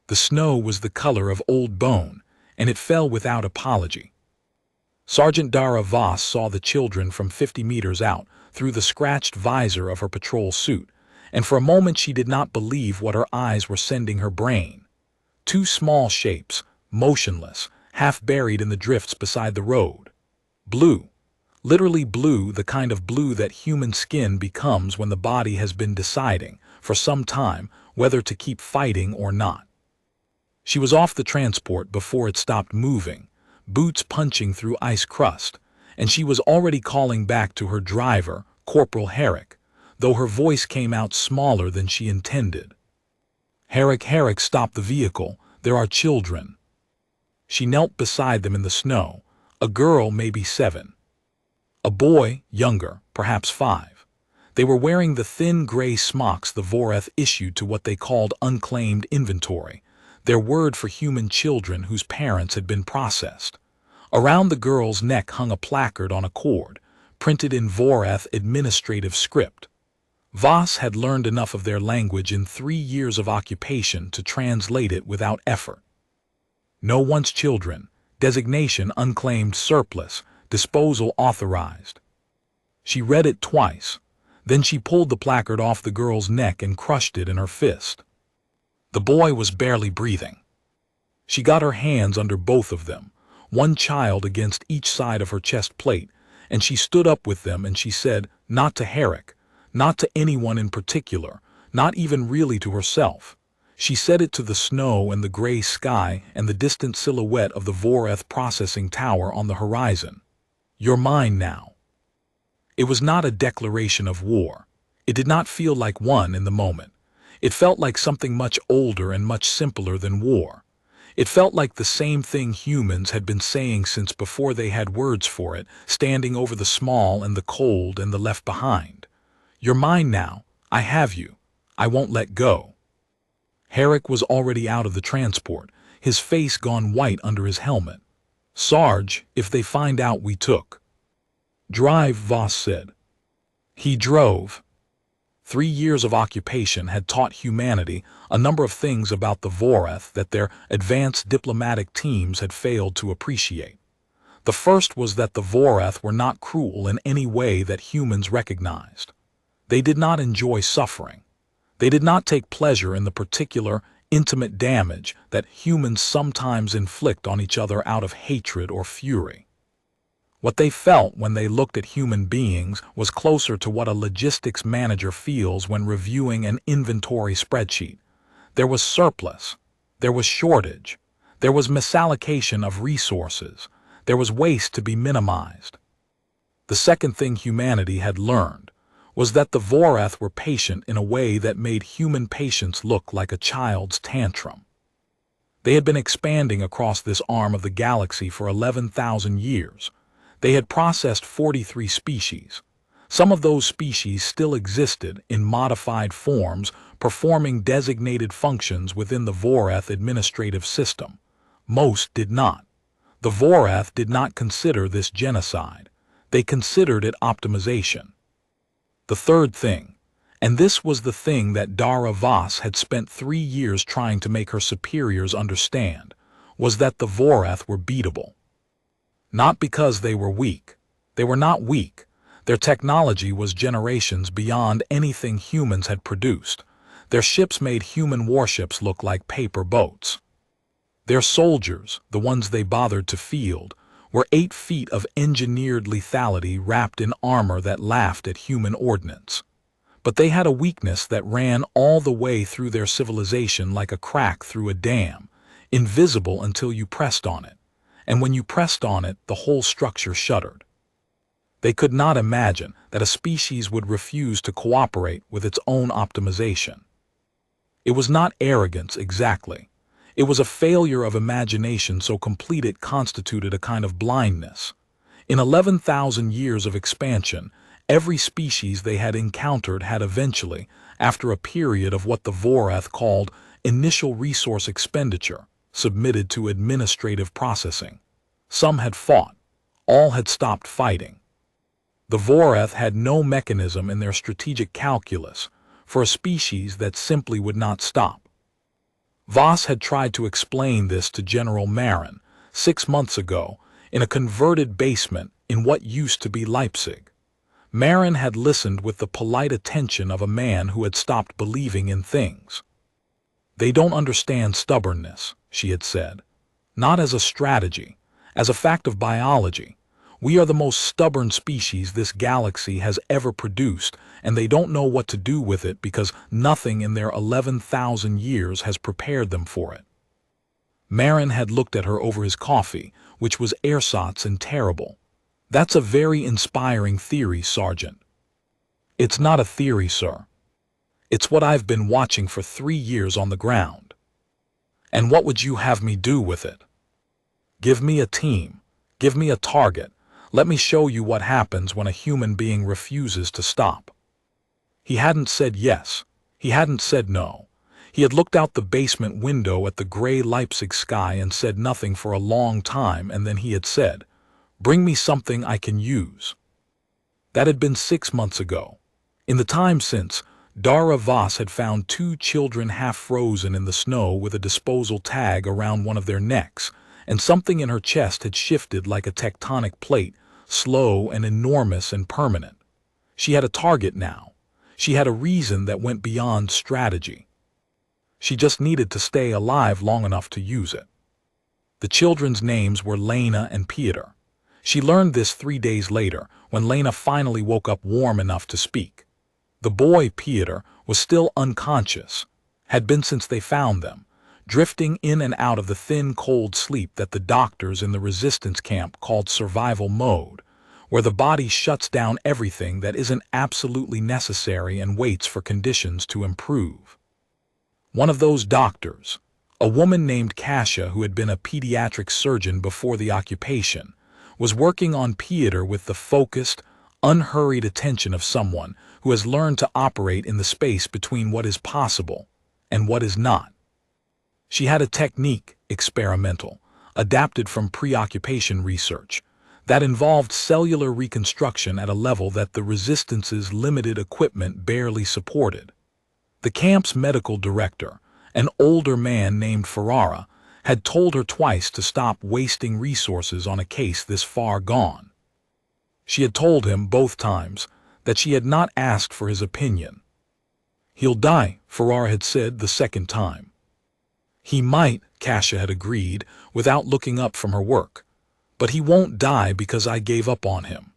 The snow was the color of old bone, and it fell without apology. Sergeant Dara Voss saw the children from 50 meters out through the scratched visor of her patrol suit, and for a moment she did not believe what her eyes were sending her brain. Two small shapes, motionless, half buried in the drifts beside the road. Blue. Literally blue, the kind of blue that human skin becomes when the body has been deciding, for some time, whether to keep fighting or not. She was off the transport before it stopped moving, boots punching through ice crust, and she was already calling back to her driver, Corporal Herrick, though her voice came out smaller than she intended. Herrick, stop the vehicle. There are children. She knelt beside them in the snow, a girl maybe 7. A boy, younger, perhaps 5. They were wearing the thin gray smocks the Voreth issued to what they called unclaimed inventory, their word for human children whose parents had been processed. Around the girl's neck hung a placard on a cord, printed in Voreth administrative script. Voss had learned enough of their language in 3 years of occupation to translate it without effort. No once children, designation unclaimed surplus, disposal authorized. She read it twice. Then she pulled the placard off the girl's neck and crushed it in her fist. The boy was barely breathing. She got her hands under both of them, one child against each side of her chest plate, and she stood up with them and she said, not to Herrick, not to anyone in particular, not even really to herself. She said it to the snow and the gray sky and the distant silhouette of the Voreth processing tower on the horizon. You're mine now. It was not a declaration of war. It did not feel like one in the moment. It felt like something much older and much simpler than war. It felt like the same thing humans had been saying since before they had words for it, standing over the small and the cold and the left behind. You're mine now. I have you. I won't let go. Herrick was already out of the transport, his face gone white under his helmet. Sarge, if they find out we took. Drive, Voss said. He drove. 3 years of occupation had taught humanity a number of things about the Voreth that their advanced diplomatic teams had failed to appreciate. The first was that the Voreth were not cruel in any way that humans recognized. They did not enjoy suffering. They did not take pleasure in the particular, intimate damage that humans sometimes inflict on each other out of hatred or fury. What they felt when they looked at human beings was closer to what a logistics manager feels when reviewing an inventory spreadsheet. There was surplus. There was shortage. There was misallocation of resources. There was waste to be minimized. The second thing humanity had learned was that the Voreth were patient in a way that made human patience look like a child's tantrum. They had been expanding across this arm of the galaxy for 11,000 years. They had processed 43 species. Some of those species still existed in modified forms, performing designated functions within the Voreth administrative system. Most did not. The Voreth did not consider this genocide. They considered it optimization. The third thing, and this was the thing that Dara Voss had spent 3 years trying to make her superiors understand, was that the Voreth were beatable. Not because they were weak. They were not weak. Their technology was generations beyond anything humans had produced. Their ships made human warships look like paper boats. Their soldiers, the ones they bothered to field, were 8 feet of engineered lethality wrapped in armor that laughed at human ordnance. But they had a weakness that ran all the way through their civilization like a crack through a dam, invisible until you pressed on it. And when you pressed on it, the whole structure shuddered. They could not imagine that a species would refuse to cooperate with its own optimization. It was not arrogance exactly. It was a failure of imagination so complete it constituted a kind of blindness. In 11,000 years of expansion, every species they had encountered had eventually, after a period of what the Voreth called initial resource expenditure, submitted to administrative processing. Some had fought. All had stopped fighting. The Voreth had no mechanism in their strategic calculus for a species that simply would not stop. Voss had tried to explain this to General Marin 6 months ago in a converted basement in what used to be Leipzig. Marin had listened with the polite attention of a man who had stopped believing in things. "They don't understand stubbornness," she had said. "Not as a strategy, as a fact of biology. We are the most stubborn species this galaxy has ever produced, and they don't know what to do with it because nothing in their 11,000 years has prepared them for it." Marin had looked at her over his coffee, which was ersatz and terrible. "That's a very inspiring theory, Sergeant." "It's not a theory, sir. It's what I've been watching for 3 years on the ground." "And what would you have me do with it?" "Give me a team. Give me a target. Let me show you what happens when a human being refuses to stop." He hadn't said yes. He hadn't said no. He had looked out the basement window at the gray Leipzig sky and said nothing for a long time, and then he had said, "Bring me something I can use." That had been 6 months ago. In the time since, Dara Voss had found 2 children half frozen in the snow with a disposal tag around one of their necks, and something in her chest had shifted like a tectonic plate, slow and enormous and permanent. She had a target now. She had a reason that went beyond strategy. She just needed to stay alive long enough to use it. The children's names were Lena and Peter. She learned this 3 days later, when Lena finally woke up warm enough to speak. The boy, Peter, was still unconscious, had been since they found them, drifting in and out of the thin, cold sleep that the doctors in the resistance camp called survival mode, where the body shuts down everything that isn't absolutely necessary and waits for conditions to improve. One of those doctors, a woman named Kasia who had been a pediatric surgeon before the occupation, was working on Peter with the focused, unhurried attention of someone who has learned to operate in the space between what is possible and what is not. She had a technique, experimental, adapted from preoccupation research, that involved cellular reconstruction at a level that the Resistance's limited equipment barely supported. The camp's medical director, an older man named Ferrara, had told her twice to stop wasting resources on a case this far gone. She had told him both times that she had not asked for his opinion. "He'll die," Ferrara had said the second time. "He might," Kasia had agreed, without looking up from her work. "But he won't die because I gave up on him."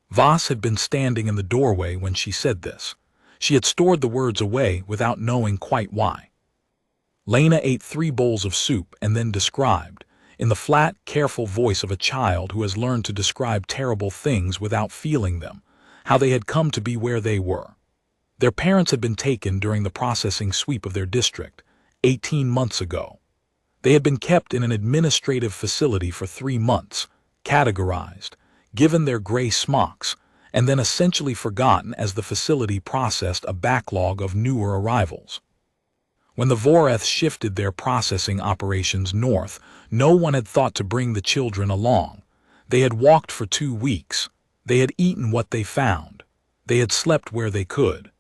Voss had been standing in the doorway when she said this. She had stored the words away without knowing quite why. Lena ate 3 bowls of soup and then described, in the flat, careful voice of a child who has learned to describe terrible things without feeling them, how they had come to be where they were. Their parents had been taken during the processing sweep of their district, 18 months ago. They had been kept in an administrative facility for 3 months, categorized, given their gray smocks, and then essentially forgotten as the facility processed a backlog of newer arrivals. When the Voreth shifted their processing operations north, no one had thought to bring the children along. They had walked for 2 weeks. They had eaten what they found. They had slept where they could.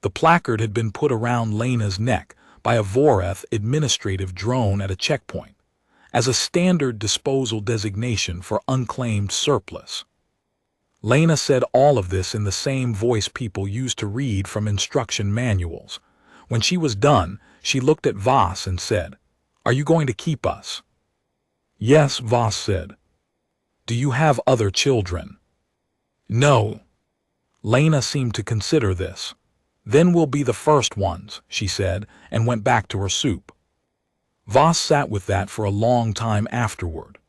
The placard had been put around Lena's neck by a Voreth administrative drone at a checkpoint, as a standard disposal designation for unclaimed surplus. Lena said all of this in the same voice people used to read from instruction manuals. When she was done, she looked at Voss and said, "Are you going to keep us?" "Yes," Voss said. "Do you have other children?" "No." Lena seemed to consider this. "Then we'll be the first ones," she said, and went back to her soup. Voss sat with that for a long time afterward.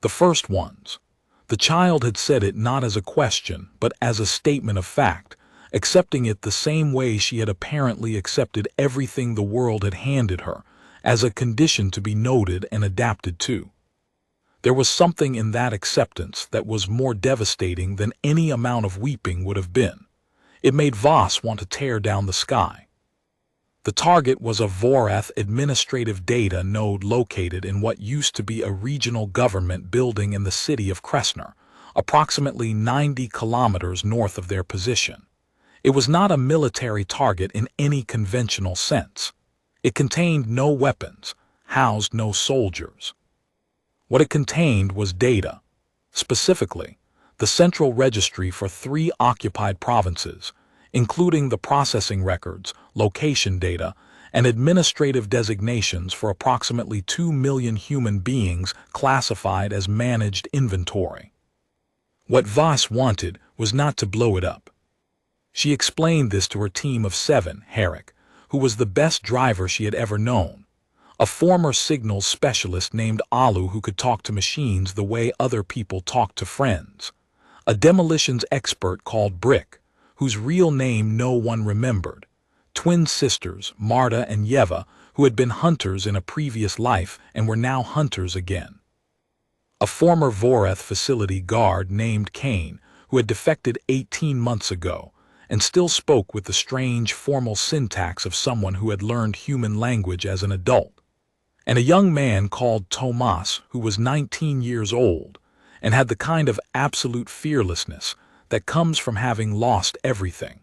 The first ones. The child had said it not as a question, but as a statement of fact, accepting it the same way she had apparently accepted everything the world had handed her, as a condition to be noted and adapted to. There was something in that acceptance that was more devastating than any amount of weeping would have been. It made Voss want to tear down the sky. The target was a Voreth administrative data node located in what used to be a regional government building in the city of Kressner, approximately 90 kilometers north of their position. It was not a military target in any conventional sense. It contained no weapons, housed no soldiers. What it contained was data, specifically, the central registry for 3 occupied provinces, including the processing records, location data, and administrative designations for approximately 2 million human beings classified as managed inventory. What Voss wanted was not to blow it up. She explained this to her team of 7, Herrick, who was the best driver she had ever known, a former signals specialist named Alu who could talk to machines the way other people talk to friends, a demolitions expert called Brick, whose real name no one remembered, twin sisters, Marta and Yeva, who had been hunters in a previous life and were now hunters again, a former Voreth facility guard named Kane, who had defected 18 months ago, and still spoke with the strange formal syntax of someone who had learned human language as an adult, and a young man called Tomas who was 19 years old and had the kind of absolute fearlessness that comes from having lost everything.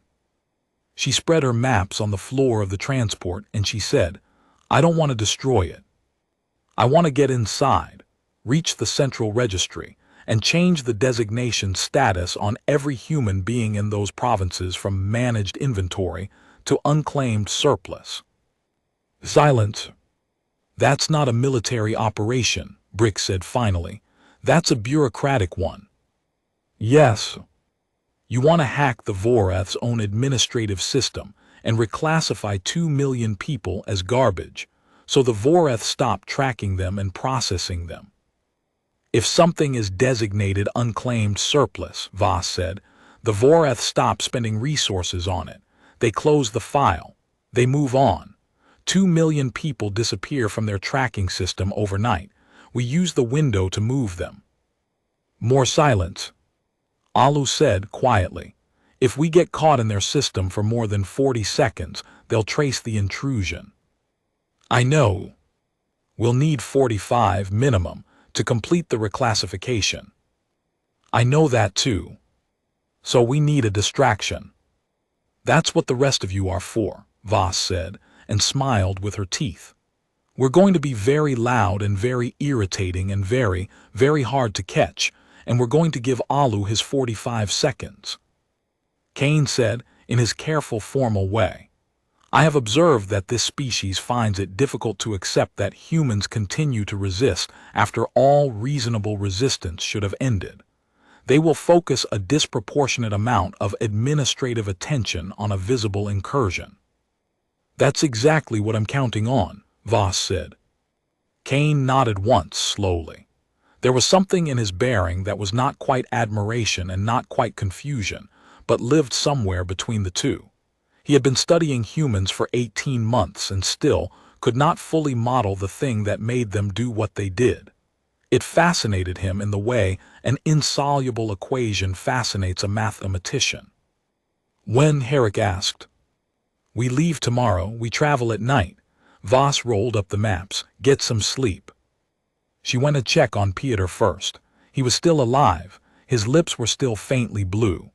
She spread her maps on the floor of the transport and she said, "I don't want to destroy it. I want to get inside, reach the central registry, and change the designation status on every human being in those provinces from managed inventory to unclaimed surplus." Silence. "That's not a military operation," Brick said finally. "That's a bureaucratic one." "Yes. You want to hack the Voreth's own administrative system and reclassify 2 million people as garbage, so the Voreth stop tracking them and processing them. If something is designated unclaimed surplus," Voss said, "the Voreth stop spending resources on it. They close the file. They move on. 2 million people disappear from their tracking system overnight. We use the window to move them." More silence. Alu said quietly, "If we get caught in their system for more than 40 seconds, they'll trace the intrusion." "I know. We'll need 45 minimum to complete the reclassification." "I know that too. So we need a distraction." "That's what the rest of you are for," Voss said, and smiled with her teeth. "We're going to be very loud and very irritating and very, very hard to catch, and we're going to give Alu his 45 seconds. Kane said, in his careful formal way, "I have observed that this species finds it difficult to accept that humans continue to resist after all reasonable resistance should have ended. They will focus a disproportionate amount of administrative attention on a visible incursion." "That's exactly what I'm counting on," Voss said. Kane nodded once, slowly. There was something in his bearing that was not quite admiration and not quite confusion, but lived somewhere between the two. He had been studying humans for 18 months and still could not fully model the thing that made them do what they did. It fascinated him in the way an insoluble equation fascinates a mathematician. When Herrick asked, "We leave tomorrow, we travel at night." Voss rolled up the maps. "Get some sleep." She went to check on Peter first. He was still alive. His lips were still faintly blue.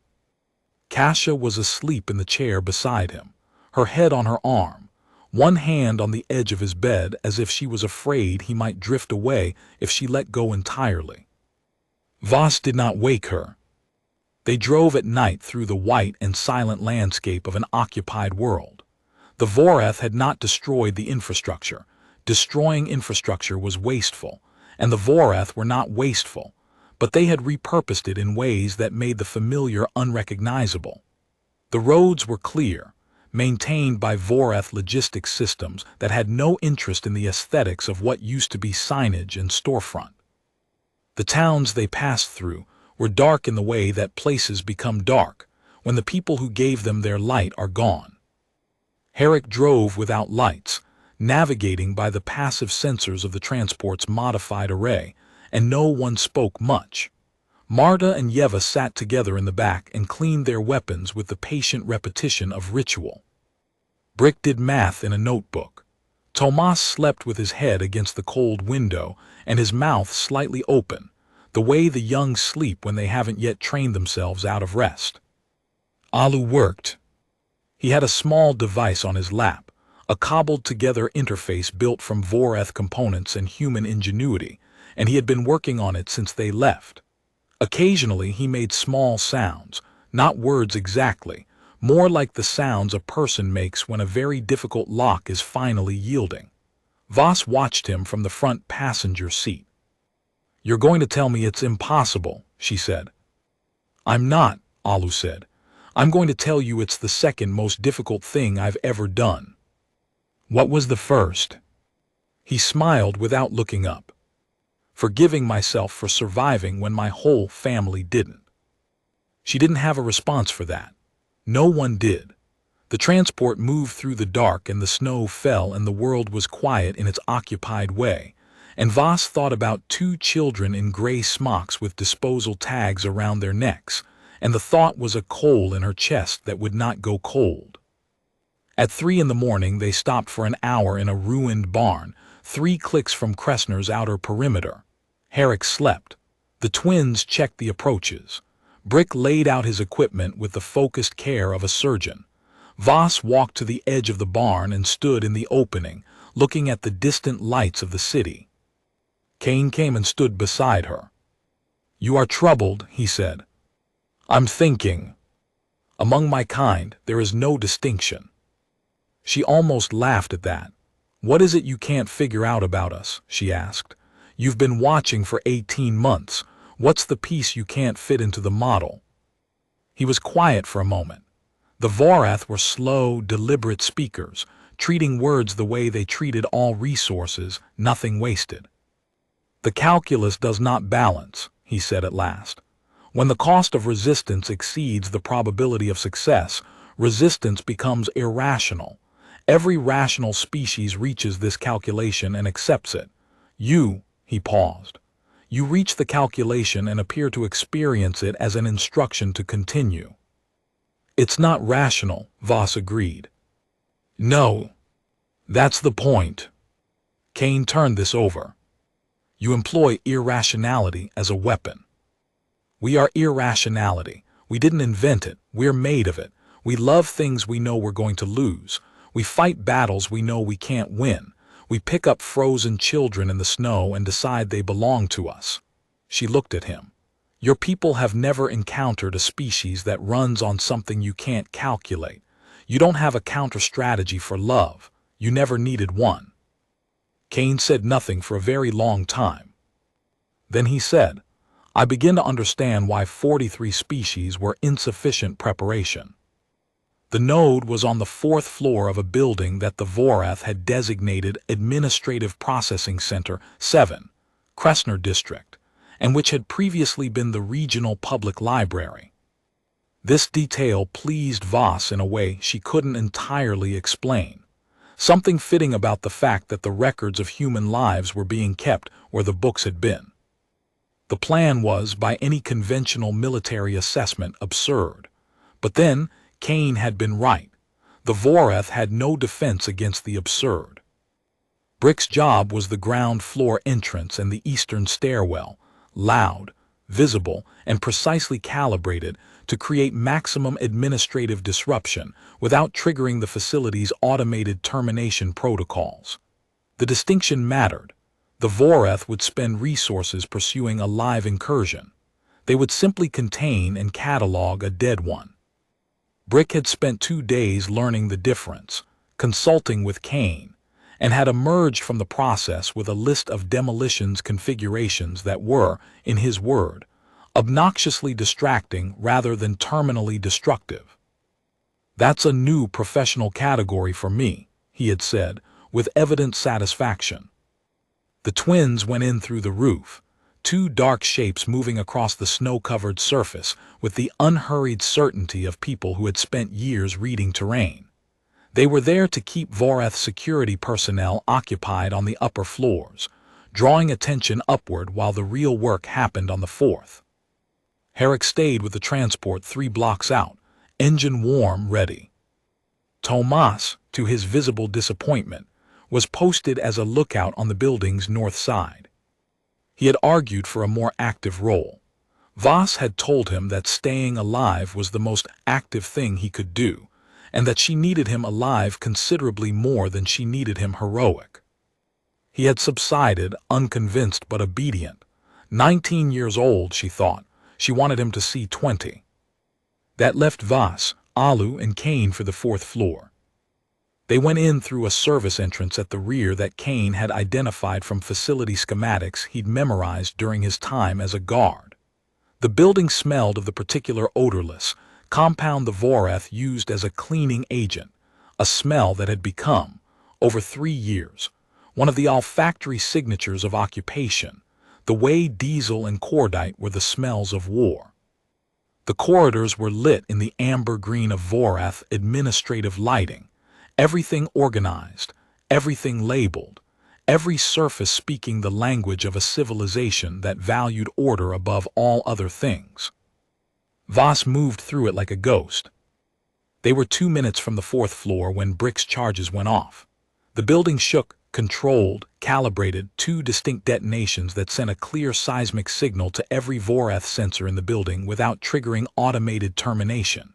Kasia was asleep in the chair beside him, her head on her arm, one hand on the edge of his bed as if she was afraid he might drift away if she let go entirely. Voss did not wake her. They drove at night through the white and silent landscape of an occupied world. The Voreth had not destroyed the infrastructure. Destroying infrastructure was wasteful, and the Voreth were not wasteful, but they had repurposed it in ways that made the familiar unrecognizable. The roads were clear, maintained by Voreth logistics systems that had no interest in the aesthetics of what used to be signage and storefront. The towns they passed through were dark in the way that places become dark when the people who gave them their light are gone. Herrick drove without lights, navigating by the passive sensors of the transport's modified array, and no one spoke much. Marta and Yeva sat together in the back and cleaned their weapons with the patient repetition of ritual. Brick did math in a notebook. Tomas slept with his head against the cold window and his mouth slightly open, the way the young sleep when they haven't yet trained themselves out of rest. Alu worked. He had a small device on his lap, a cobbled-together interface built from Voreth components and human ingenuity, and he had been working on it since they left. Occasionally he made small sounds, not words exactly, more like the sounds a person makes when a very difficult lock is finally yielding. Voss watched him from the front passenger seat. "You're going to tell me it's impossible," she said. "I'm not," Alu said. "I'm going to tell you it's the second most difficult thing I've ever done." "What was the first?" He smiled without looking up. "Forgiving myself for surviving when my whole family didn't." She didn't have a response for that. No one did. The transport moved through the dark and the snow fell and the world was quiet in its occupied way, and Voss thought about two children in gray smocks with disposal tags around their necks, and the thought was a coal in her chest that would not go cold. At 3 in the morning they stopped for an hour in a ruined barn, 3 clicks from Kressner's outer perimeter. Herrick slept. The twins checked the approaches. Brick laid out his equipment with the focused care of a surgeon. Voss walked to the edge of the barn and stood in the opening, looking at the distant lights of the city. Kane came and stood beside her. "You are troubled," he said. "I'm thinking. Among my kind, there is no distinction." She almost laughed at that. "What is it you can't figure out about us?" she asked. "You've been watching for 18 months. What's the piece you can't fit into the model?" He was quiet for a moment. The Vorath were slow, deliberate speakers, treating words the way they treated all resources, nothing wasted. "The calculus does not balance," he said at last. "When the cost of resistance exceeds the probability of success, resistance becomes irrational. Every rational species reaches this calculation and accepts it. He paused. You reach the calculation and appear to experience it as an instruction to continue." "It's not rational," Voss agreed. "No. That's the point." Kane turned this over. "You employ irrationality as a weapon." "We are irrationality. We didn't invent it. We're made of it. We love things we know we're going to lose. We fight battles we know we can't win. We pick up frozen children in the snow and decide they belong to us." She looked at him. "Your people have never encountered a species that runs on something you can't calculate. You don't have a counter-strategy for love. You never needed one." Kane said nothing for a very long time. Then he said, "I begin to understand why 43 species were insufficient preparation." The node was on the 4th floor of a building that the Vorath had designated Administrative Processing Center 7, Kressner District, and which had previously been the regional public library. This detail pleased Voss in a way she couldn't entirely explain. Something fitting about the fact that the records of human lives were being kept where the books had been. The plan was, by any conventional military assessment, absurd. But then, Kane had been right. The Vorath had no defense against the absurd. Brick's job was the ground floor entrance and the eastern stairwell, loud, visible, and precisely calibrated to create maximum administrative disruption without triggering the facility's automated termination protocols. The distinction mattered. The Vorath would spend resources pursuing a live incursion. They would simply contain and catalog a dead one. Brick had spent 2 days learning the difference, consulting with Kane, and had emerged from the process with a list of demolitions configurations that were, in his word, obnoxiously distracting rather than terminally destructive. "That's a new professional category for me," he had said, with evident satisfaction. The twins went in through the roof, 2 dark shapes moving across the snow-covered surface with the unhurried certainty of people who had spent years reading terrain. They were there to keep Vorath security personnel occupied on the upper floors, drawing attention upward while the real work happened on the 4th. Herrick stayed with the transport 3 blocks out, engine warm, ready. Tomas, to his visible disappointment, was posted as a lookout on the building's north side. He had argued for a more active role. Voss had told him that staying alive was the most active thing he could do, and that she needed him alive considerably more than she needed him heroic. He had subsided, unconvinced but obedient. 19 years old, she thought. She wanted him to see 20. That left Voss, Alu, and Kane for the 4th floor. They went in through a service entrance at the rear that Kane had identified from facility schematics he'd memorized during his time as a guard. The building smelled of the particular odorless compound the Voreth used as a cleaning agent, a smell that had become, over 3 years, one of the olfactory signatures of occupation, the way diesel and cordite were the smells of war. The corridors were lit in the amber green of Voreth administrative lighting, everything organized, everything labeled, every surface speaking the language of a civilization that valued order above all other things. Voss moved through it like a ghost. They were 2 minutes from the 4th floor when Brick's charges went off. The building shook, controlled, calibrated, 2 distinct detonations that sent a clear seismic signal to every Voreth sensor in the building without triggering automated termination.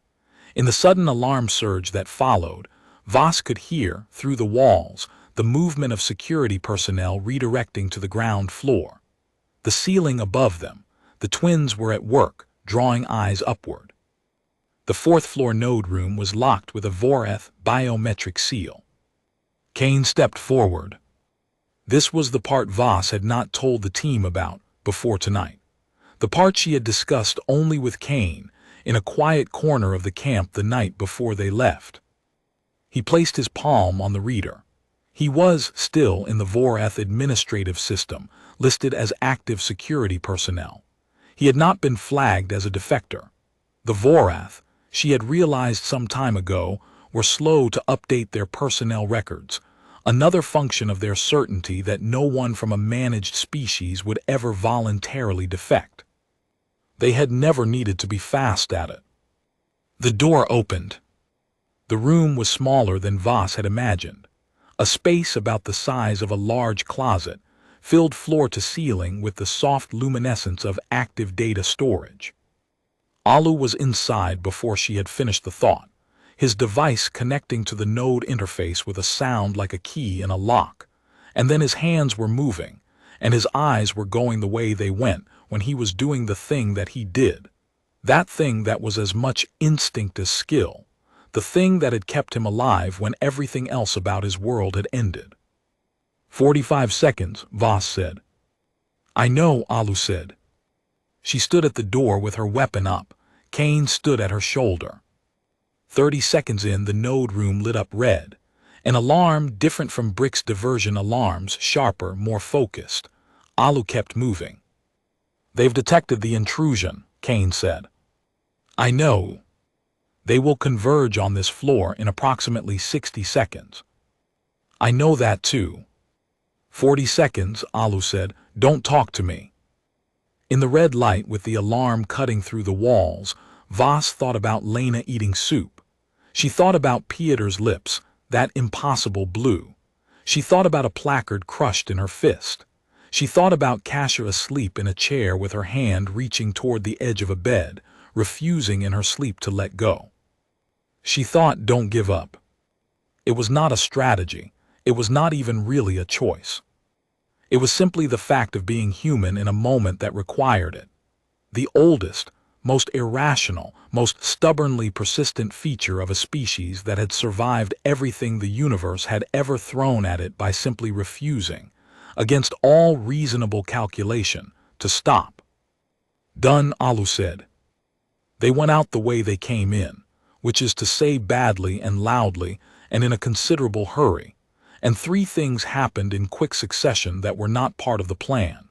In the sudden alarm surge that followed, Voss could hear, through the walls, the movement of security personnel redirecting to the ground floor. The ceiling above them, the twins were at work, drawing eyes upward. The 4th floor node room was locked with a Voreth biometric seal. Kane stepped forward. This was the part Voss had not told the team about before tonight. The part she had discussed only with Kane in a quiet corner of the camp the night before they left. He placed his palm on the reader. He was still in the Voreth administrative system, listed as active security personnel. He had not been flagged as a defector. The Voreth, she had realized some time ago, were slow to update their personnel records, another function of their certainty that no one from a managed species would ever voluntarily defect. They had never needed to be fast at it. The door opened. The room was smaller than Voss had imagined, a space about the size of a large closet, filled floor to ceiling with the soft luminescence of active data storage. Alu was inside before she had finished the thought, his device connecting to the node interface with a sound like a key in a lock, and then his hands were moving, and his eyes were going the way they went when he was doing the thing that he did, that thing that was as much instinct as skill, the thing that had kept him alive when everything else about his world had ended. 45 seconds, Voss said. I know, Alu said. She stood at the door with her weapon up. Kane stood at her shoulder. 30 seconds in, the node room lit up red. An alarm different from Brick's diversion alarms, sharper, more focused. Alu kept moving. They've detected the intrusion, Kane said. I know. They will converge on this floor in approximately 60 seconds. I know that too. 40 seconds, Alu said. Don't talk to me. In the red light with the alarm cutting through the walls, Voss thought about Lena eating soup. She thought about Pieter's lips, that impossible blue. She thought about a placard crushed in her fist. She thought about Kasia asleep in a chair with her hand reaching toward the edge of a bed, refusing in her sleep to let go. She thought, don't give up. It was not a strategy. It was not even really a choice. It was simply the fact of being human in a moment that required it. The oldest, most irrational, most stubbornly persistent feature of a species that had survived everything the universe had ever thrown at it by simply refusing, against all reasonable calculation, to stop. Done, Alu said. They went out the way they came in, which is to say badly and loudly and in a considerable hurry, and 3 things happened in quick succession that were not part of the plan.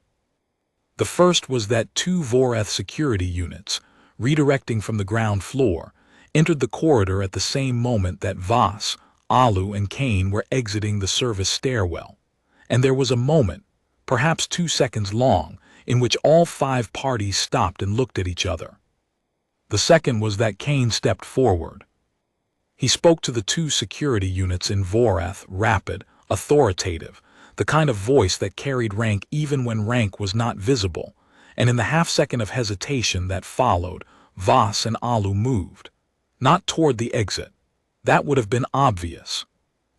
The first was that 2 Voreth security units, redirecting from the ground floor, entered the corridor at the same moment that Voss, Alu, and Kane were exiting the service stairwell, and there was a moment, perhaps 2 seconds long, in which all 5 parties stopped and looked at each other. The second was that Kane stepped forward. He spoke to the 2 security units in Voreth, rapid, authoritative, the kind of voice that carried rank even when rank was not visible, and in the half-second of hesitation that followed, Voss and Alu moved, not toward the exit, That would have been obvious.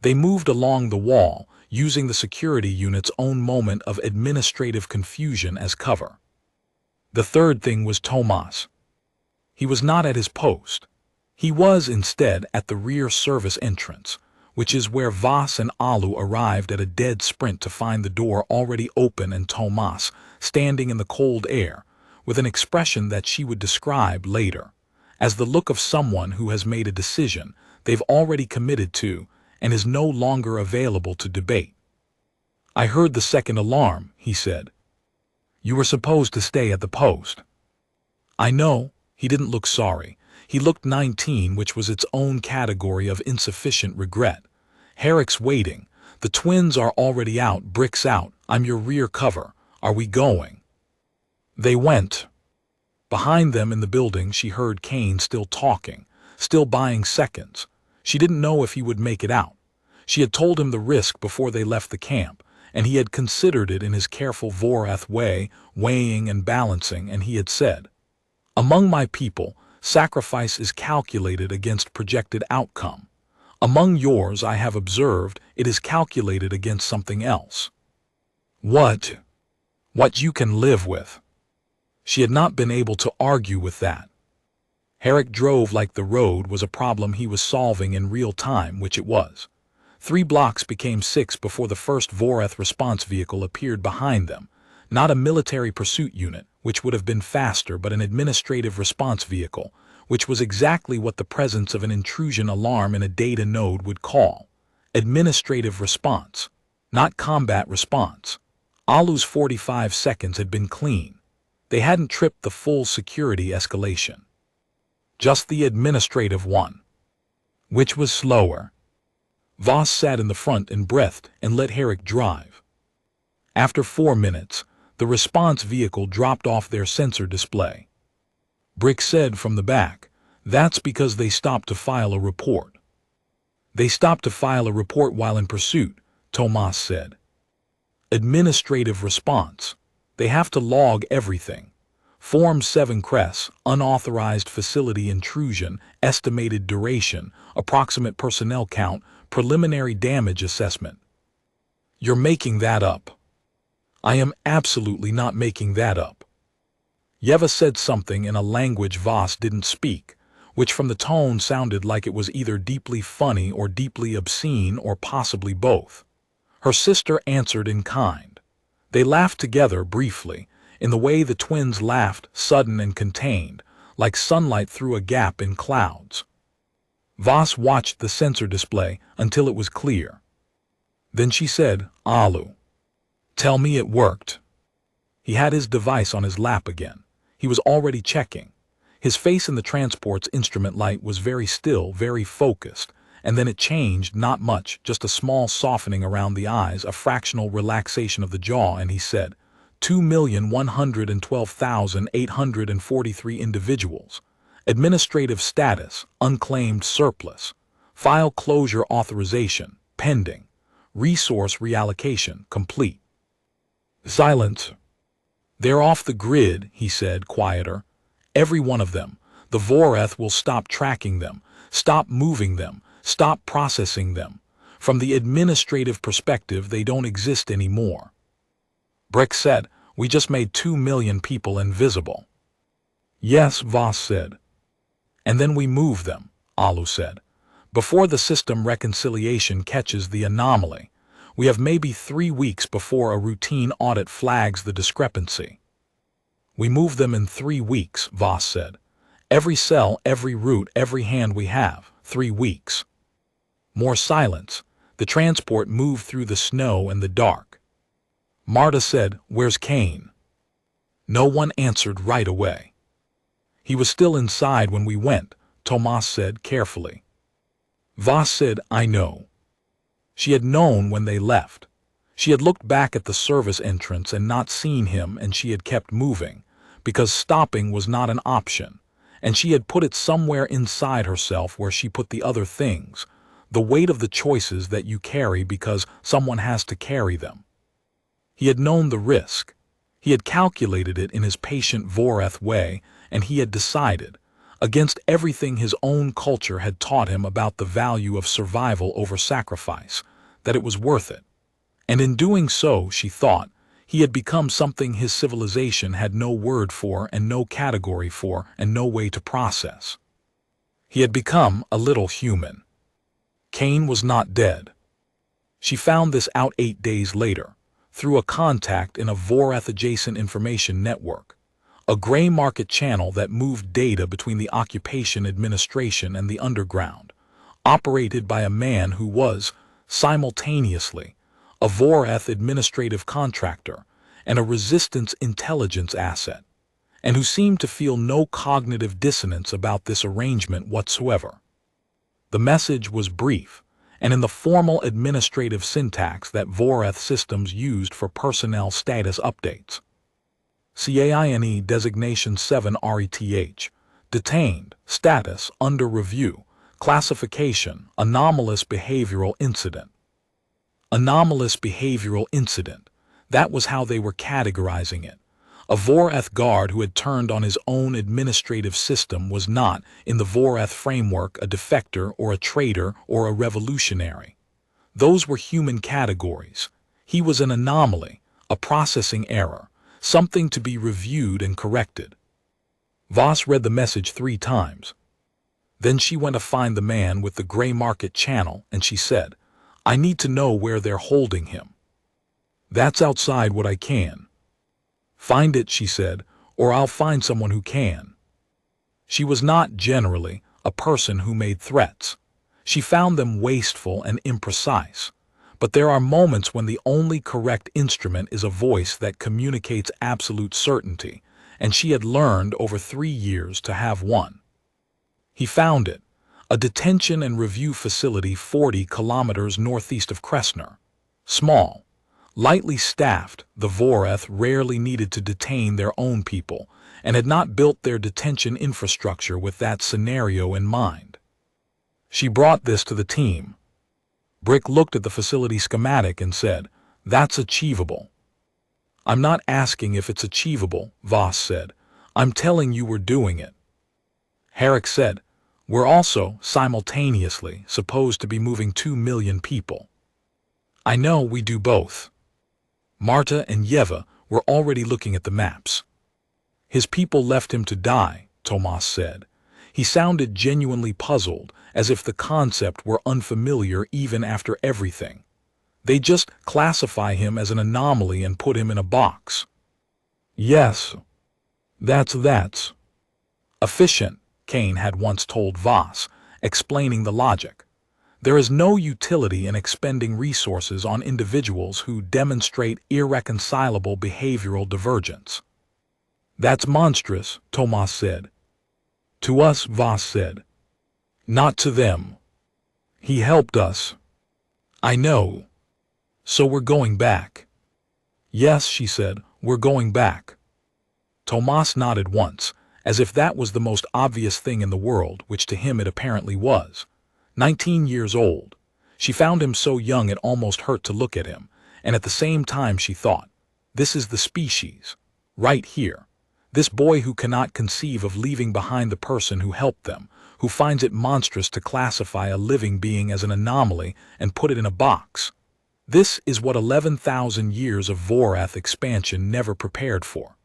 They moved along the wall, using the security unit's own moment of administrative confusion as cover. The third thing was Tomas. He was not at his post. He was, instead, at the rear service entrance, which is where Voss and Alu arrived at a dead sprint to find the door already open and Tomas standing in the cold air, with an expression that she would describe later, as the look of someone who has made a decision they've already committed to and is no longer available to debate. "I heard the second alarm," he said. "You were supposed to stay at the post." "I know." He didn't look sorry. He looked 19, which was its own category of insufficient regret. "Herrick's waiting. The twins are already out, Brick's out. I'm your rear cover. Are we going?" They went. Behind them in the building she heard Kane still talking, still buying seconds. She didn't know if he would make it out. She had told him the risk before they left the camp, and he had considered it in his careful Vorath way, weighing and balancing, and he had said, "Among my people, sacrifice is calculated against projected outcome. Among yours, I have observed, it is calculated against something else. What you can live with." She had not been able to argue with that. Herrick drove like the road was a problem he was solving in real time, which it was. 3 blocks became 6 before the first Vorath response vehicle appeared behind them, not a military pursuit unit, which would have been faster, but an administrative response vehicle, which was exactly what the presence of an intrusion alarm in a data node would call. Administrative response, not combat response. Alu's 45 seconds had been clean. They hadn't tripped the full security escalation. Just the administrative one, which was slower. Voss sat in the front and breathed and let Herrick drive. After 4 minutes, the response vehicle dropped off their sensor display. Brick said from the back, "That's because they stopped to file a report." "They stopped to file a report while in pursuit," Tomas said. "Administrative response. They have to log everything. Form 7 Cress, unauthorized facility intrusion, estimated duration, approximate personnel count, preliminary damage assessment." "You're making that up." "I am absolutely not making that up." Yeva said something in a language Voss didn't speak, which from the tone sounded like it was either deeply funny or deeply obscene or possibly both. Her sister answered in kind. They laughed together briefly, in the way the twins laughed, sudden and contained, like sunlight through a gap in clouds. Voss watched the sensor display until it was clear. Then she said, "Alu, tell me it worked." He had his device on his lap again. He was already checking. His face in the transport's instrument light was very still, very focused, and then it changed, not much, just a small softening around the eyes, a fractional relaxation of the jaw, and he said, 2,112,843 individuals. Administrative status, unclaimed surplus. File closure authorization, pending. Resource reallocation, complete. Silence. "They're off the grid," he said, quieter. "Every one of them. The Vorath will stop tracking them, stop moving them, stop processing them. From the administrative perspective, they don't exist anymore." Brick said, "We just made 2 million people invisible." "Yes," Voss said. "And then we move them," Alu said. "Before the system reconciliation catches the anomaly. We have maybe 3 weeks before a routine audit flags the discrepancy." "We move them in 3 weeks," Voss said. "Every cell, every route, every hand we have. 3 weeks." More silence. The transport moved through the snow and the dark. Marta said, "Where's Kane?" No one answered right away. "He was still inside when we went," Tomas said carefully. Voss said, "I know." She had known when they left. She had looked back at the service entrance and not seen him, and she had kept moving, because stopping was not an option, and she had put it somewhere inside herself where she put the other things, the weight of the choices that you carry because someone has to carry them. He had known the risk. He had calculated it in his patient Vorath way, and he had decided, against everything his own culture had taught him about the value of survival over sacrifice, that it was worth it. And in doing so, she thought, he had become something his civilization had no word for and no category for and no way to process. He had become a little human. Cain was not dead. She found this out 8 days later, through a contact in a Vorath-adjacent information network, a gray market channel that moved data between the occupation administration and the underground, operated by a man who was, simultaneously, a Vorath administrative contractor and a resistance intelligence asset, and who seemed to feel no cognitive dissonance about this arrangement whatsoever. The message was brief, and in the formal administrative syntax that Vorath systems used for personnel status updates. CAINE designation 7 RETH, detained, status, under review, classification, anomalous behavioral incident. Anomalous behavioral incident, that was how they were categorizing it. A Vorath guard who had turned on his own administrative system was not, in the Vorath framework, a defector or a traitor or a revolutionary. Those were human categories. He was an anomaly, a processing error, something to be reviewed and corrected. Voss read the message 3 times. Then she went to find the man with the gray market channel, and she said, "I need to know where they're holding him." "That's outside what I can." "Find it," she said, "or I'll find someone who can." She was not generally a person who made threats. She found them wasteful and imprecise. But there are moments when the only correct instrument is a voice that communicates absolute certainty, and she had learned over 3 years to have one. He found it, a detention and review facility 40 kilometers northeast of Kressner. Small, lightly staffed, the Vorath rarely needed to detain their own people and had not built their detention infrastructure with that scenario in mind. She brought this to the team. Brick looked at the facility schematic and said, "That's achievable." "I'm not asking if it's achievable," Voss said. "I'm telling you we're doing it." Herrick said, "We're also, simultaneously, supposed to be moving 2 million people." "I know we do both." Marta and Yeva were already looking at the maps. "His people left him to die," Tomas said. He sounded genuinely puzzled, as if the concept were unfamiliar even after everything. "They just classify him as an anomaly and put him in a box." "Yes. That's efficient," Cain had once told Voss, explaining the logic. "There is no utility in expending resources on individuals who demonstrate irreconcilable behavioral divergence." "That's monstrous," Tomas said. "To us," Voss said. "Not to them. He helped us." "I know. So we're going back." "Yes," she said, "we're going back." Tomas nodded once, as if that was the most obvious thing in the world, which to him it apparently was. 19 years old. She found him so young it almost hurt to look at him, and at the same time she thought, this is the species. Right here. This boy who cannot conceive of leaving behind the person who helped them, who finds it monstrous to classify a living being as an anomaly and put it in a box. This is what 11,000 years of Vorath expansion never prepared for.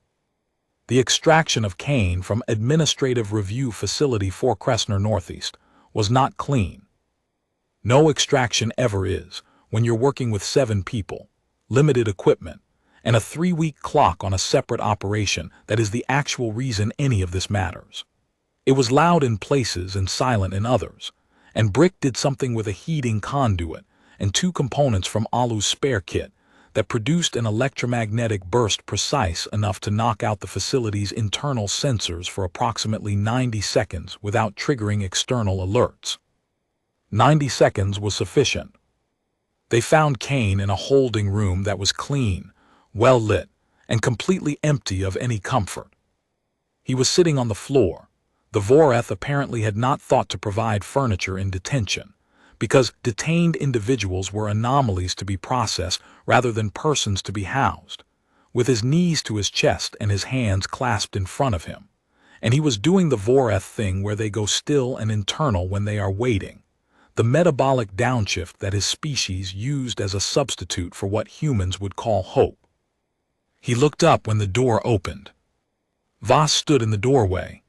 The extraction of Cain from Administrative Review Facility 4 Kressner Northeast was not clean. No extraction ever is when you're working with 7 people, limited equipment, and a 3-week clock on a separate operation that is the actual reason any of this matters. It was loud in places and silent in others, and Brick did something with a heating conduit and 2 components from Alu's spare kit that produced an electromagnetic burst precise enough to knock out the facility's internal sensors for approximately 90 seconds without triggering external alerts. 90 seconds was sufficient. They found Cain in a holding room that was clean, well lit, and completely empty of any comfort. He was sitting on the floor. The Vorath apparently had not thought to provide furniture in detention, because detained individuals were anomalies to be processed rather than persons to be housed, with his knees to his chest and his hands clasped in front of him, and he was doing the Voreth thing where they go still and internal when they are waiting, the metabolic downshift that his species used as a substitute for what humans would call hope. He looked up when the door opened. Voss stood in the doorway.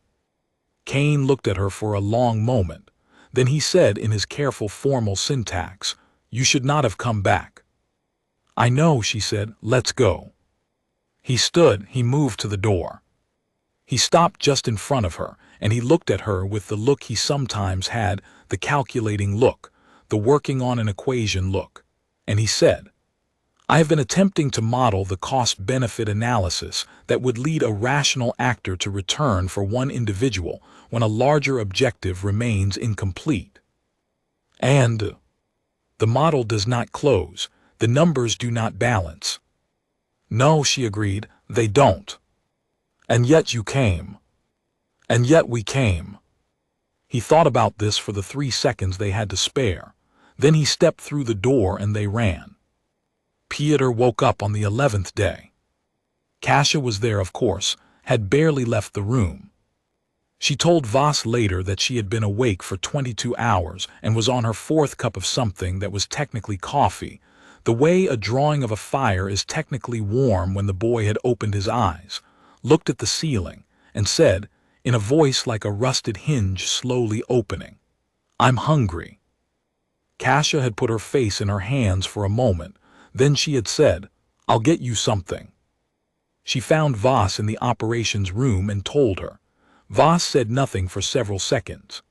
Kane looked at her for a long moment. Then he said in his careful formal syntax, "You should not have come back." "I know," she said. "Let's go." He moved to the door. He stopped just in front of her, and he looked at her with the look he sometimes had, the calculating look, the working on an equation look. And he said, "I have been attempting to model the cost-benefit analysis that would lead a rational actor to return for one individual when a larger objective remains incomplete. And the model does not close. The numbers do not balance." "No," she agreed, "they don't. And yet you came. And yet we came." He thought about this for the 3 seconds they had to spare. Then he stepped through the door and they ran. Peter woke up on the 11th day. Kasia was there, of course, had barely left the room. She told Voss later that she had been awake for 22 hours and was on her 4th cup of something that was technically coffee, the way a drawing of a fire is technically warm when the boy had opened his eyes, looked at the ceiling, and said, in a voice like a rusted hinge slowly opening, "I'm hungry." Kasia had put her face in her hands for a moment. Then she had said, "I'll get you something." She found Voss in the operations room and told her. Voss said nothing for several seconds.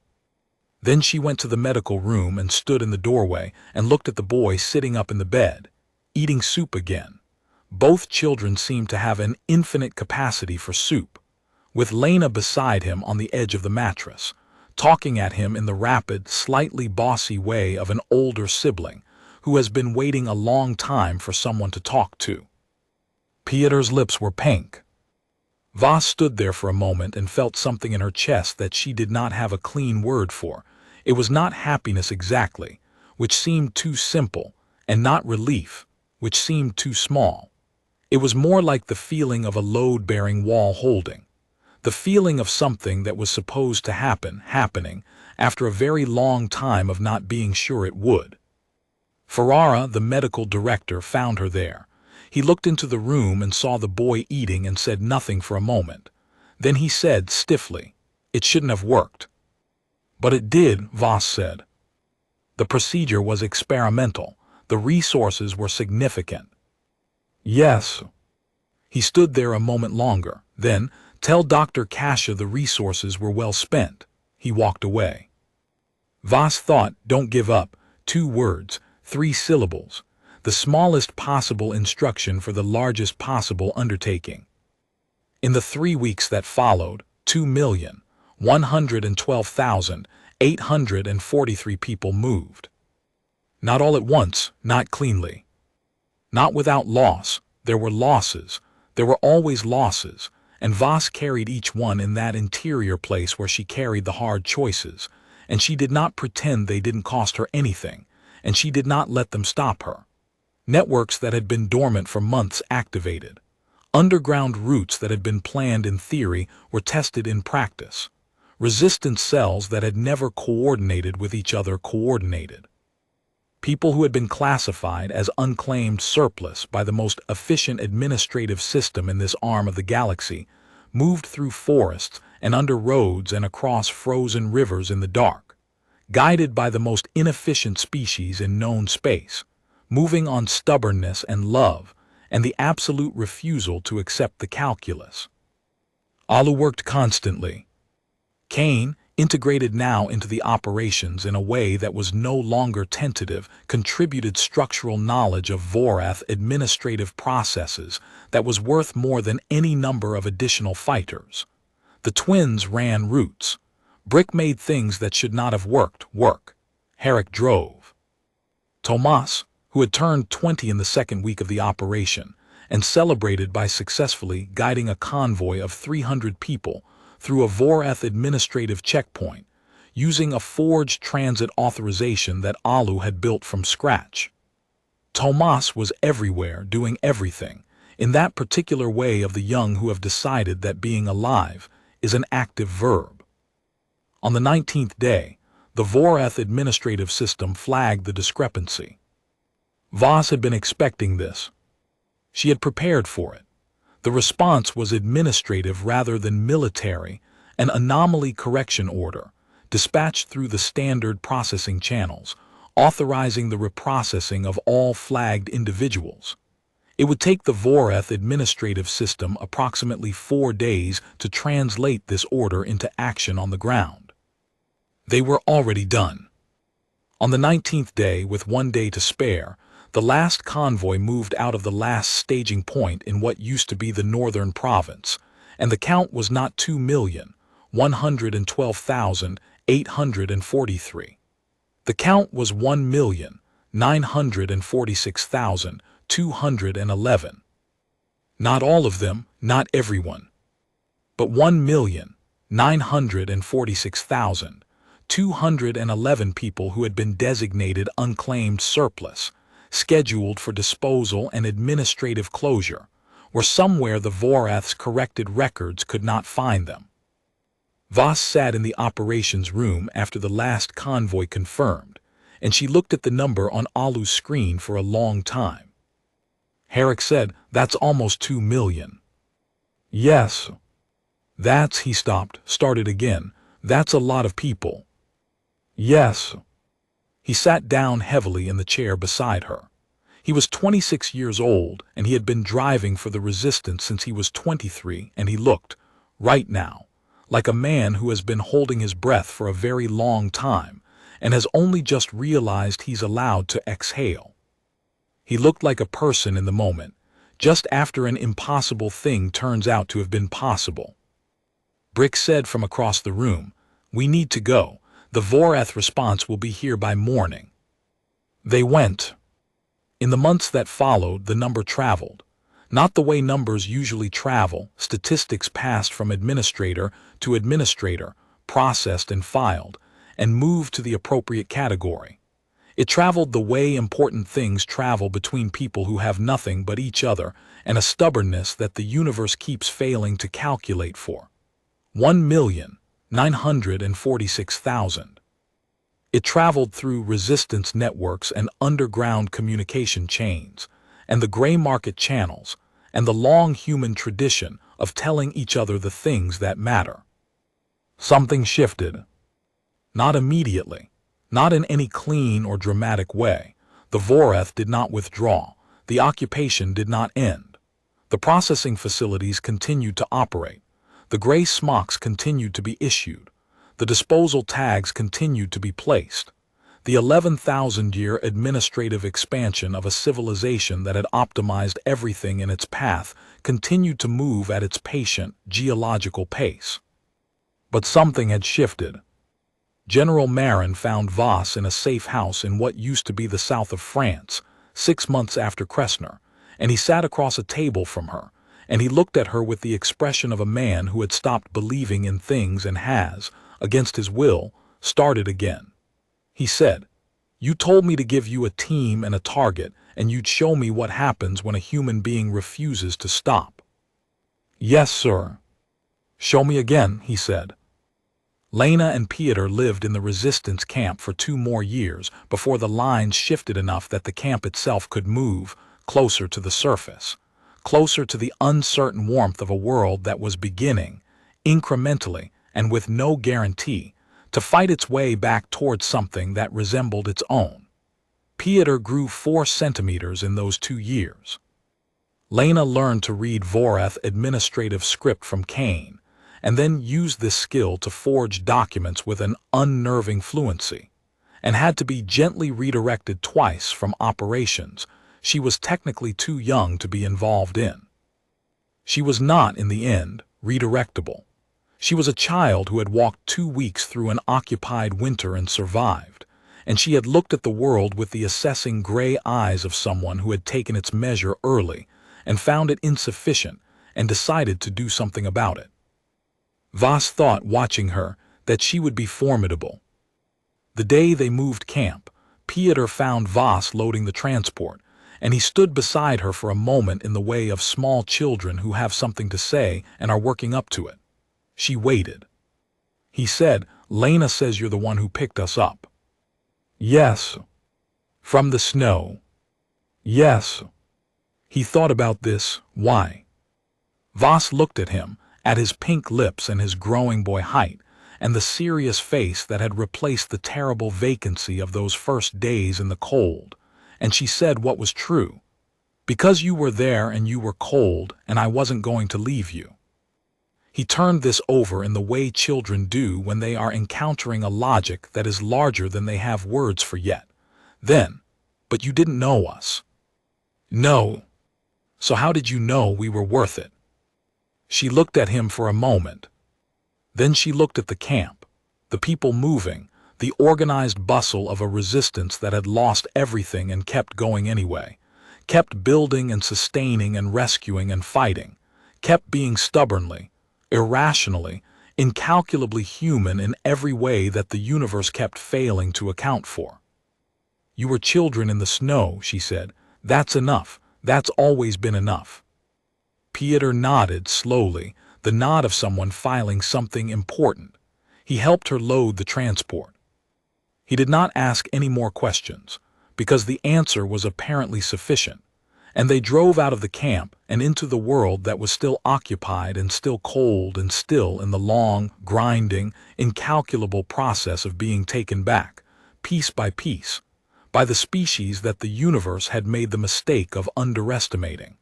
Then she went to the medical room and stood in the doorway and looked at the boy sitting up in the bed, eating soup again. Both children seemed to have an infinite capacity for soup, with Lena beside him on the edge of the mattress, talking at him in the rapid, slightly bossy way of an older sibling who has been waiting a long time for someone to talk to. Peter's lips were pink. Voss stood there for a moment and felt something in her chest that she did not have a clean word for. It was not happiness exactly, which seemed too simple, and not relief, which seemed too small. It was more like the feeling of a load-bearing wall holding, the feeling of something that was supposed to happen, happening, after a very long time of not being sure it would. Ferrara, the medical director, found her there. He looked into the room and saw the boy eating and said nothing for a moment. Then he said stiffly, "It shouldn't have worked." "But it did," Voss said. "The procedure was experimental. The resources were significant." "Yes." He stood there a moment longer. Then, "Tell Dr. Kasia the resources were well spent." He walked away. Voss thought, "Don't give up." 2 words, 3 syllables. The smallest possible instruction for the largest possible undertaking. In the 3 weeks that followed, 2,112,843 people moved. Not all at once, not cleanly. Not without loss. There were losses. There were always losses, and Voss carried each one in that interior place where she carried the hard choices, and she did not pretend they didn't cost her anything, and she did not let them stop her. Networks that had been dormant for months activated. Underground routes that had been planned in theory were tested in practice. Resistance cells that had never coordinated with each other coordinated. People who had been classified as unclaimed surplus by the most efficient administrative system in this arm of the galaxy moved through forests and under roads and across frozen rivers in the dark, guided by the most inefficient species in known space, moving on stubbornness and love and the absolute refusal to accept the calculus. Alu worked constantly. Kane, integrated now into the operations in a way that was no longer tentative, contributed structural knowledge of Vorath administrative processes that was worth more than any number of additional fighters. The twins ran routes. Brick made things that should not have work. Herrick drove. Tomas, who had turned 20 in the 2nd week of the operation, and celebrated by successfully guiding a convoy of 300 people through a Vorath administrative checkpoint, using a forged transit authorization that Alu had built from scratch. Tomas was everywhere, doing everything, in that particular way of the young who have decided that being alive is an active verb. On the 19th day, the Voreth administrative system flagged the discrepancy. Voss had been expecting this. She had prepared for it. The response was administrative rather than military, an anomaly correction order, dispatched through the standard processing channels, authorizing the reprocessing of all flagged individuals. It would take the Voreth administrative system approximately 4 days to translate this order into action on the ground. They were already done. On the 19th day, with 1 day to spare, the last convoy moved out of the last staging point in what used to be the northern province, and the count was not 2,112,843. The count was 1,946,211. Not all of them, not everyone, but 1,946,211 people who had been designated unclaimed surplus, scheduled for disposal and administrative closure, were somewhere the Voreth's corrected records could not find them. Voss sat in the operations room after the last convoy confirmed, and she looked at the number on Alu's screen for a long time. Herrick said, "That's almost 2 million. Yes. He stopped, started again. That's a lot of people. Yes. He sat down heavily in the chair beside her. He was 26 years old, and he had been driving for the resistance since he was 23, and he looked, right now, like a man who has been holding his breath for a very long time and has only just realized he's allowed to exhale. He looked like a person in the moment, just after an impossible thing turns out to have been possible. Brick said from across the room, "We need to go. The Voreth response will be here by morning." They went. In the months that followed, the number traveled. Not the way numbers usually travel. Statistics passed from administrator to administrator, processed and filed, and moved to the appropriate category. It traveled the way important things travel between people who have nothing but each other and a stubbornness that the universe keeps failing to calculate for. 1,946,000. It traveled through resistance networks and underground communication chains, and the gray market channels, and the long human tradition of telling each other the things that matter. Something shifted. Not immediately, not in any clean or dramatic way. The Voreth did not withdraw. The occupation did not end. The processing facilities continued to operate. The gray smocks continued to be issued. The disposal tags continued to be placed. The 11,000-year administrative expansion of a civilization that had optimized everything in its path continued to move at its patient, geological pace. But something had shifted. General Marin found Voss in a safe house in what used to be the south of France, 6 months after Kressner, and he sat across a table from her, and he looked at her with the expression of a man who had stopped believing in things and has, against his will, started again. He said, "You told me to give you a team and a target, and you'd show me what happens when a human being refuses to stop." "Yes, sir." "Show me again," he said. Lena and Peter lived in the resistance camp for 2 more years before the lines shifted enough that the camp itself could move closer to the surface, closer to the uncertain warmth of a world that was beginning, incrementally and with no guarantee, to fight its way back towards something that resembled its own. Peter grew 4 centimeters in those 2 years. Lena learned to read Voreth administrative script from Kane, and then used this skill to forge documents with an unnerving fluency, and had to be gently redirected twice from operations she was technically too young to be involved in. She was not, in the end, redirectable. She was a child who had walked 2 weeks through an occupied winter and survived, and she had looked at the world with the assessing gray eyes of someone who had taken its measure early and found it insufficient and decided to do something about it. Voss thought, watching her, that she would be formidable. The day they moved camp, Peter found Voss loading the transport, and he stood beside her for a moment in the way of small children who have something to say and are working up to it. She waited. He said, "Lena says you're the one who picked us up." "Yes." "From the snow." "Yes." He thought about this. Why? Voss looked at him, at his pink lips and his growing boy height, and the serious face that had replaced the terrible vacancy of those first days in the cold, and she said what was true. "Because you were there and you were cold, and I wasn't going to leave you." He turned this over in the way children do when they are encountering a logic that is larger than they have words for yet. Then, "But you didn't know us." "No." "So how did you know we were worth it?" She looked at him for a moment. Then she looked at the camp, the people moving, the organized bustle of a resistance that had lost everything and kept going anyway, kept building and sustaining and rescuing and fighting, kept being stubbornly, irrationally, incalculably human in every way that the universe kept failing to account for. "You were children in the snow," she said. "That's enough. That's always been enough." Peter nodded slowly, the nod of someone filing something important. He helped her load the transport. He did not ask any more questions, because the answer was apparently sufficient, and they drove out of the camp and into the world that was still occupied and still cold and still in the long, grinding, incalculable process of being taken back, piece by piece, by the species that the universe had made the mistake of underestimating.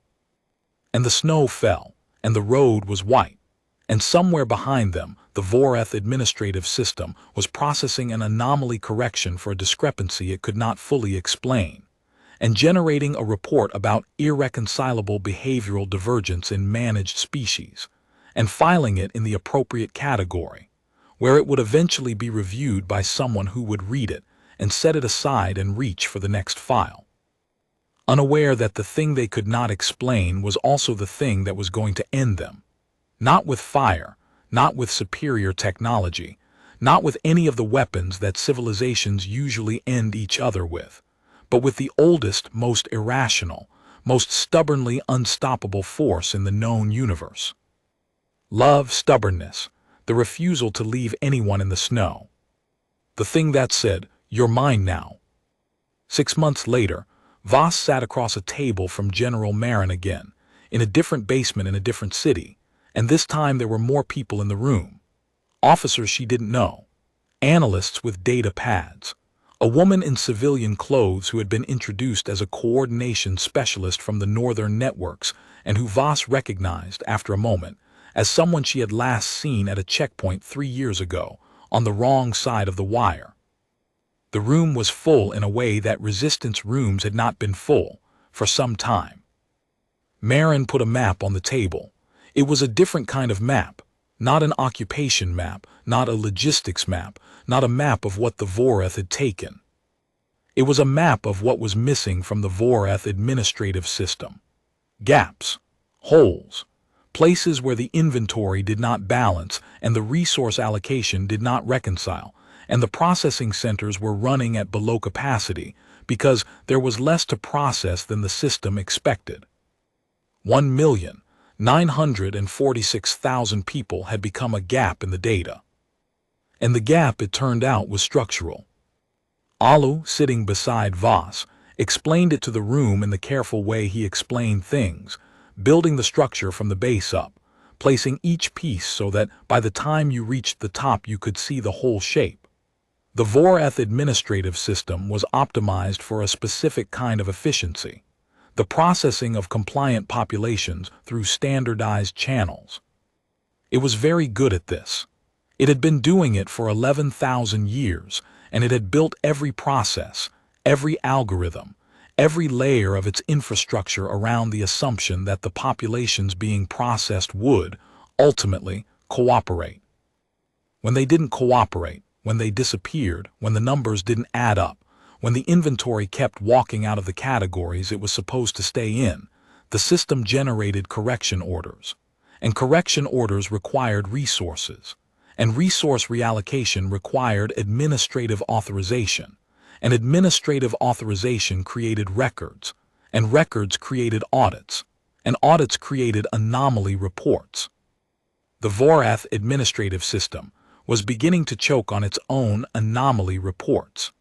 And the snow fell, and the road was white, and somewhere behind them the Voreth administrative system was processing an anomaly correction for a discrepancy it could not fully explain, and generating a report about irreconcilable behavioral divergence in managed species, and filing it in the appropriate category, where it would eventually be reviewed by someone who would read it and set it aside and reach for the next file, unaware that the thing they could not explain was also the thing that was going to end them. Not with fire, not with superior technology, not with any of the weapons that civilizations usually end each other with, but with the oldest, most irrational, most stubbornly unstoppable force in the known universe. Love, stubbornness, the refusal to leave anyone in the snow. The thing that said, "You're mine now." 6 months later, Voss sat across a table from General Marin again, in a different basement in a different city, and this time there were more people in the room. Officers she didn't know, analysts with data pads, a woman in civilian clothes who had been introduced as a coordination specialist from the Northern Networks and who Voss recognized, after a moment, as someone she had last seen at a checkpoint 3 years ago, on the wrong side of the wire. The room was full in a way that resistance rooms had not been full for some time. Marin put a map on the table. It was a different kind of map, not an occupation map, not a logistics map, not a map of what the Voreth had taken. It was a map of what was missing from the Voreth administrative system. Gaps, holes, places where the inventory did not balance and the resource allocation did not reconcile, and the processing centers were running at below capacity because there was less to process than the system expected. 1,946,000 people had become a gap in the data. And the gap, it turned out, was structural. Alu, sitting beside Voss, explained it to the room in the careful way he explained things, building the structure from the base up, placing each piece so that by the time you reached the top you could see the whole shape. The Voreth administrative system was optimized for a specific kind of efficiency, the processing of compliant populations through standardized channels. It was very good at this. It had been doing it for 11,000 years, and it had built every process, every algorithm, every layer of its infrastructure around the assumption that the populations being processed would, ultimately, cooperate. When they didn't cooperate, when they disappeared, when the numbers didn't add up, when the inventory kept walking out of the categories it was supposed to stay in, the system generated correction orders. And correction orders required resources. And resource reallocation required administrative authorization. And administrative authorization created records. And records created audits. And audits created anomaly reports. The Vorath administrative system was beginning to choke on its own anomaly reports.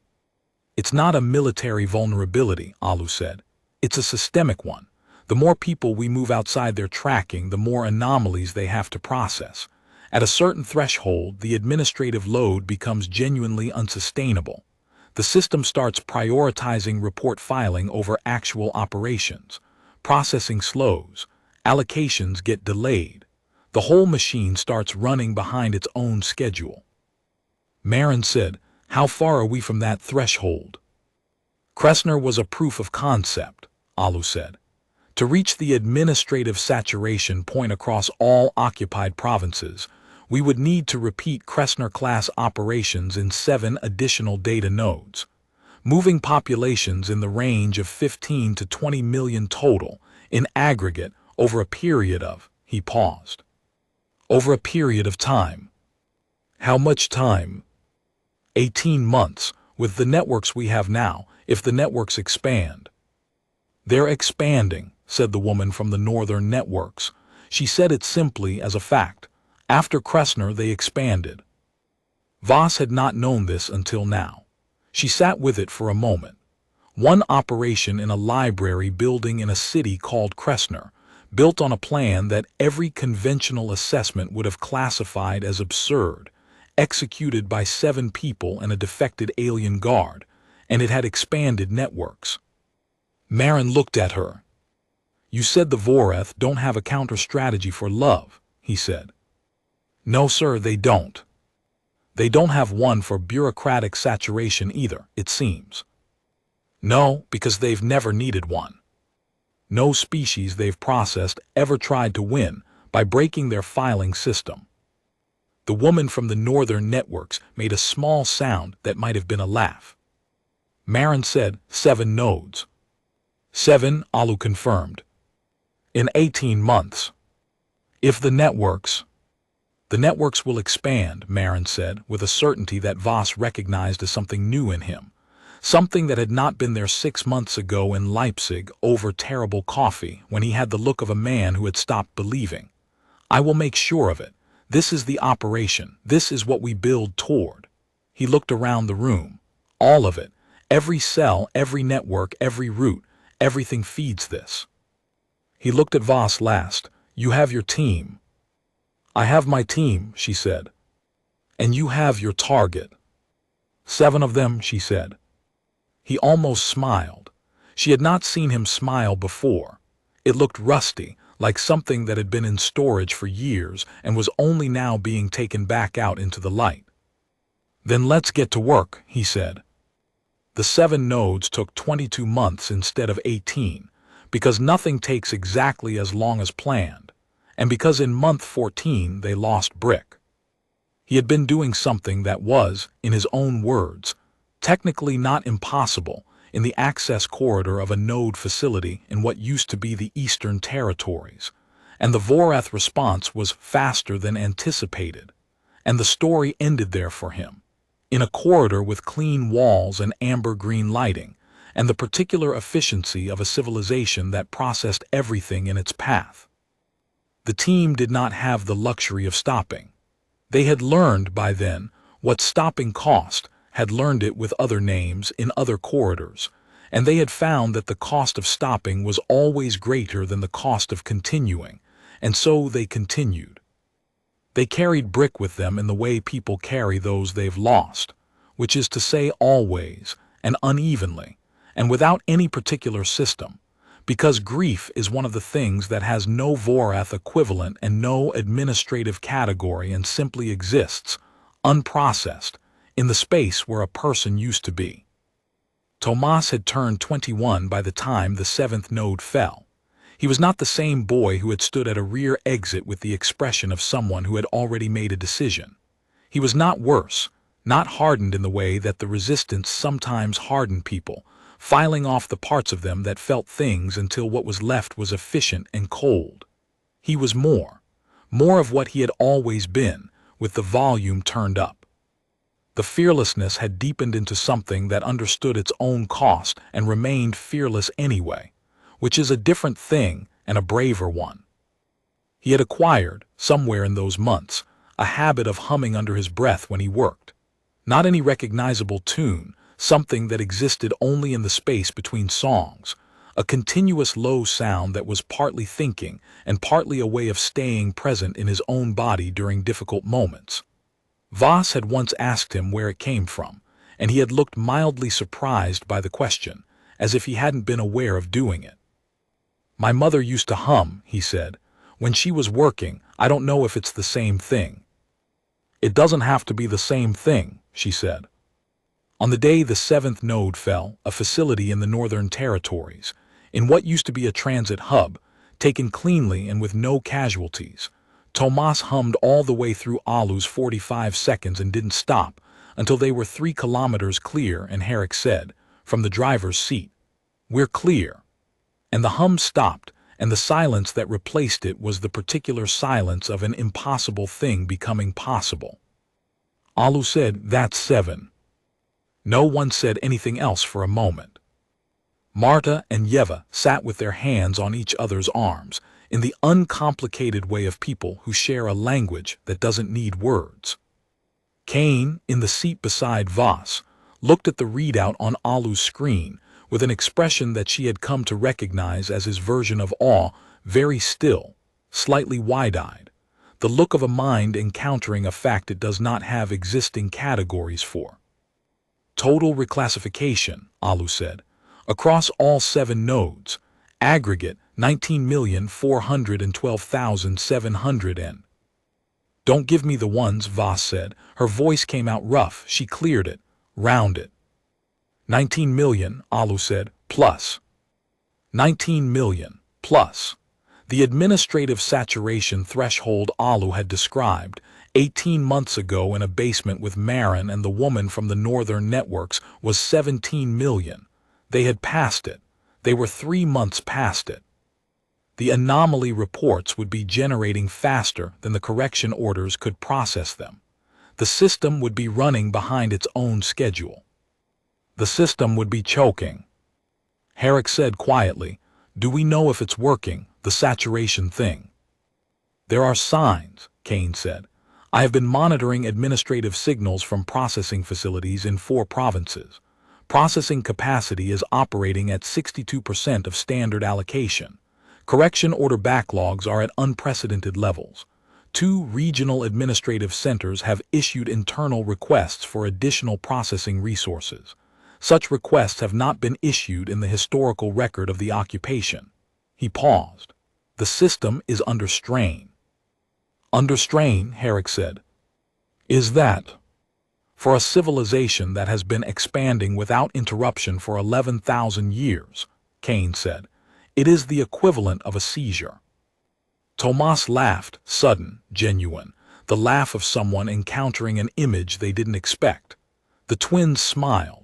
It's not a military vulnerability, Alu said. It's a systemic one. The more people we move outside their tracking, the more anomalies they have to process. At a certain threshold, the administrative load becomes genuinely unsustainable. The system starts prioritizing report filing over actual operations. Processing slows. Allocations get delayed. The whole machine starts running behind its own schedule. Marin said, "How far are we from that threshold?" Kressner was a proof of concept, Alu said. To reach the administrative saturation point across all occupied provinces, we would need to repeat Kressner-class operations in 7 additional data nodes, moving populations in the range of 15 to 20 million total, in aggregate, over a period of, he paused. Over a period of time. How much time? 18 months, with the networks we have now, if the networks expand. They're expanding, said the woman from the northern networks. She said it simply as a fact. After Kressner, they expanded. Voss had not known this until now. She sat with it for a moment. One operation in a library building in a city called Kressner, built on a plan that every conventional assessment would have classified as absurd, executed by 7 people and a defected alien guard, and it had expanded networks. Marin looked at her. "You said the Vorath don't have a counter-strategy for love," he said. "No, sir, they don't. They don't have one for bureaucratic saturation either, it seems. No, because they've never needed one. No species they've processed ever tried to win by breaking their filing system." The woman from the northern networks made a small sound that might have been a laugh. Marin said, 7 nodes. 7, Alu confirmed. In 18 months. If the networks will expand, Marin said, with a certainty that Voss recognized as something new in him. Something that had not been there 6 months ago in Leipzig over terrible coffee when he had the look of a man who had stopped believing. "I will make sure of it. This is the operation. This is what we build toward." He looked around the room. All of it. Every cell, every network, every route, everything feeds this. He looked at Voss last. "You have your team." "I have my team," she said. "And you have your target." 7 of them, she said. He almost smiled. She had not seen him smile before. It looked rusty, like something that had been in storage for years and was only now being taken back out into the light. "Then let's get to work," he said. The 7 nodes took 22 months instead of 18, because nothing takes exactly as long as planned, and because in month 14 they lost Brick. He had been doing something that was, in his own words, technically not impossible in the access corridor of a node facility in what used to be the Eastern Territories, and the Vorath response was faster than anticipated, and the story ended there for him, in a corridor with clean walls and amber-green lighting, and the particular efficiency of a civilization that processed everything in its path. The team did not have the luxury of stopping. They had learned by then what stopping cost, had learned it with other names in other corridors, and they had found that the cost of stopping was always greater than the cost of continuing, and so they continued. They carried Brick with them in the way people carry those they've lost, which is to say always, and unevenly, and without any particular system, because grief is one of the things that has no Vorath equivalent and no administrative category and simply exists, unprocessed, in the space where a person used to be. Tomas had turned 21 by the time the 7th node fell. He was not the same boy who had stood at a rear exit with the expression of someone who had already made a decision. He was not worse, not hardened in the way that the resistance sometimes hardened people, filing off the parts of them that felt things until what was left was efficient and cold. He was more of what he had always been, with the volume turned up. The fearlessness had deepened into something that understood its own cost and remained fearless anyway, which is a different thing and a braver one. He had acquired, somewhere in those months, a habit of humming under his breath when he worked. Not any recognizable tune, something that existed only in the space between songs, a continuous low sound that was partly thinking and partly a way of staying present in his own body during difficult moments. Voss had once asked him where it came from, and he had looked mildly surprised by the question, as if he hadn't been aware of doing it. "My mother used to hum," he said. "When she was working, I don't know if it's the same thing." "It doesn't have to be the same thing," she said. On the day the seventh node fell, a facility in the Northern Territories, in what used to be a transit hub, taken cleanly and with no casualties, Tomas hummed all the way through Alu's 45 seconds and didn't stop until they were 3 kilometers clear, and Herrick said, from the driver's seat, "We're clear." And the hum stopped, and the silence that replaced it was the particular silence of an impossible thing becoming possible. Alu said, "That's 7. No one said anything else for a moment. Marta and Yeva sat with their hands on each other's arms, in the uncomplicated way of people who share a language that doesn't need words. Kane, in the seat beside Voss, looked at the readout on Alu's screen with an expression that she had come to recognize as his version of awe, very still, slightly wide-eyed, the look of a mind encountering a fact it does not have existing categories for. "Total reclassification," Alu said, "across all 7 nodes, aggregate 19,412,700 and—" "Don't give me the ones," Voss said. Her voice came out rough. She cleared it. "Round it." 19 million, Alu said, plus. 19 million, plus. The administrative saturation threshold Alu had described 18 months ago in a basement with Marin and the woman from the Northern Networks was 17 million. They had passed it. They were 3 months past it. The anomaly reports would be generating faster than the correction orders could process them. The system would be running behind its own schedule. The system would be choking. Herrick said quietly, "Do we know if it's working, the saturation thing?" "There are signs," Kane said. "I have been monitoring administrative signals from processing facilities in 4 provinces. Processing capacity is operating at 62% of standard allocation. Correction order backlogs are at unprecedented levels. 2 regional administrative centers have issued internal requests for additional processing resources. Such requests have not been issued in the historical record of the occupation." He paused. "The system is under strain." "Under strain," Herrick said. "Is that?" "For a civilization that has been expanding without interruption for 11,000 years, Kane said, "it is the equivalent of a seizure." Tomas laughed, sudden, genuine, the laugh of someone encountering an image they didn't expect. The twins smiled.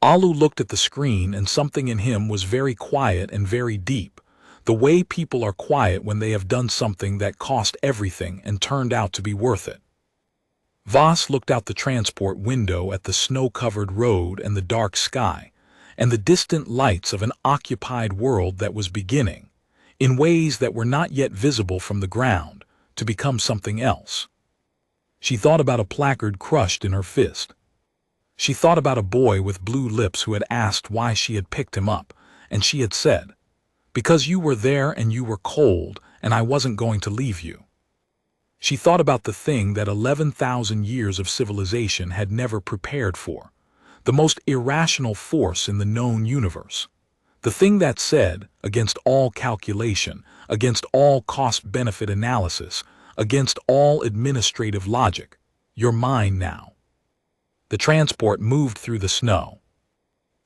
Alu looked at the screen, and something in him was very quiet and very deep, the way people are quiet when they have done something that cost everything and turned out to be worth it. Voss looked out the transport window at the snow-covered road and the dark sky, and the distant lights of an occupied world that was beginning, in ways that were not yet visible from the ground, to become something else. She thought about a placard crushed in her fist. She thought about a boy with blue lips who had asked why she had picked him up, and she had said, "Because you were there and you were cold, and I wasn't going to leave you." She thought about the thing that 11,000 years of civilization had never prepared for, the most irrational force in the known universe. The thing that said, against all calculation, against all cost-benefit analysis, against all administrative logic, "You're mine now." The transport moved through the snow.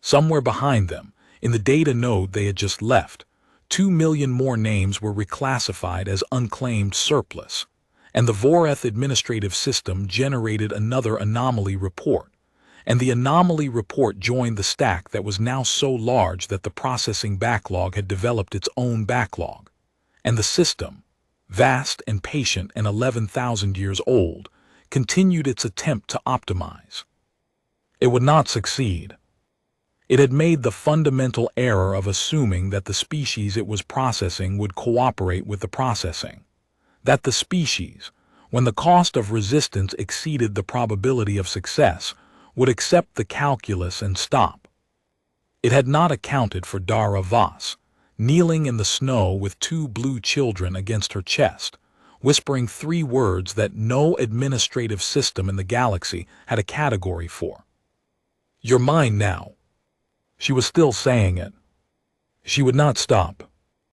Somewhere behind them, in the data node they had just left, 2 million more names were reclassified as unclaimed surplus, and the Voreth administrative system generated another anomaly report, and the anomaly report joined the stack that was now so large that the processing backlog had developed its own backlog, and the system, vast and patient and 11,000 years old, continued its attempt to optimize. It would not succeed. It had made the fundamental error of assuming that the species it was processing would cooperate with the processing. That the species, when the cost of resistance exceeded the probability of success, would accept the calculus and stop. It had not accounted for Dara Voss, kneeling in the snow with two blue children against her chest, whispering three words that no administrative system in the galaxy had a category for. "You're mine now." She was still saying it. She would not stop.